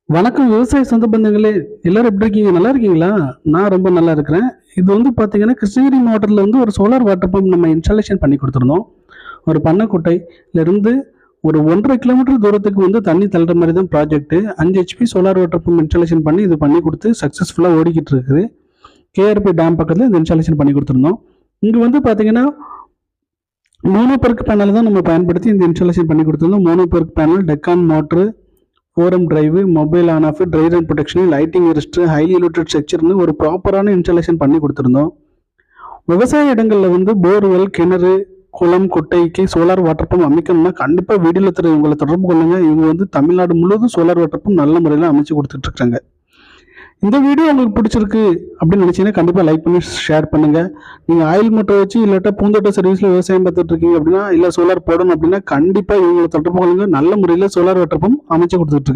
வணக்கம் விவசாய சொந்த பந்தங்களே. எல்லாரும் எப்படி இருக்கீங்க? நல்லா இருக்கீங்களா? நான் ரொம்ப நல்லா இருக்கிறேன். இது வந்து பார்த்தீங்கன்னா, கிருஷ்ணகிரி மாவட்டத்தில வந்து ஒரு சோலார் வாட்டர் பம்ப் நம்ம இன்ஸ்டாலேஷன் பண்ணி குடுத்துருந்தோம். ஒரு பண்ணைக்குட்டையிலிருந்து ஒரு 1 1/2 கிலோமீட்டர் தூரத்துக்கு வந்து தண்ணி தள்ளுற மாரி தான் project. 5 HP solar water pump installation பண்ணி இது பண்ணி குடுத்து சக்சஸ்ஃபுல்லா ஓடிக்கிட்டு இருக்குது. கேஆர்பி டேம் பக்கத்தில இந்த இன்ஸ்டாலேஷன் பண்ணி குடுத்துருந்தோம். இங்க வந்து பார்த்தீங்கன்னா, மோனோ பெர்க் பேனல் தான் நம்ம பயன்படுத்தி இந்த இன்ஸ்டாலேஷன் பண்ணி குடுத்துருந்தோம். Mono perc panel, Deccan motor, 4M drive, mobile on off, dry run protection, lightning arrest, highly elevated ஸ்ட்ரக்சர்னு ஒரு ப்ராப்பரான இன்ஸ்டாலேஷன் பண்ணி கொடுத்துருந்தோம். விவசாய இடங்கள்ல வந்து போர்வெல், கிணறு, குளம், குட்டைக்கு சோலார் வாட்டர் பம்ப் அமைக்கணும்னா கண்டிப்பா வீடியோல இவங்களை தொடர்பு கொள்ளுங்க. இவங்க வந்து தமிழ்நாடு முழுவதும் சோலார் வாட்டர் பம்ப் நல்ல முறையில் அமைச்சு கொடுத்துட்டு இருக்காங்க. இந்த வீடியோ உங்களுக்கு பிடிச்சிருக்கு அப்படின்னு நினைச்சீங்கன்னா கண்டிப்பா லைக் பண்ணி ஷேர் பண்ணுங்க. நீங்க ஆயில் மோட்டர் வச்சு இல்லாட்டா பூந்தோட்ட சர்வீஸ்ல விவசாயம் பார்த்துட்டு இருக்கீங்க அப்படின்னா, இல்ல சோலார் போடணும் அப்படின்னா கண்டிப்பா இவங்களை தொடர்பு கொள்ளுங்க. நல்ல முறையில் சோலார் வாட்டர் பம்ப் அமைச்சு கொடுத்துட்டு இருக்காங்க.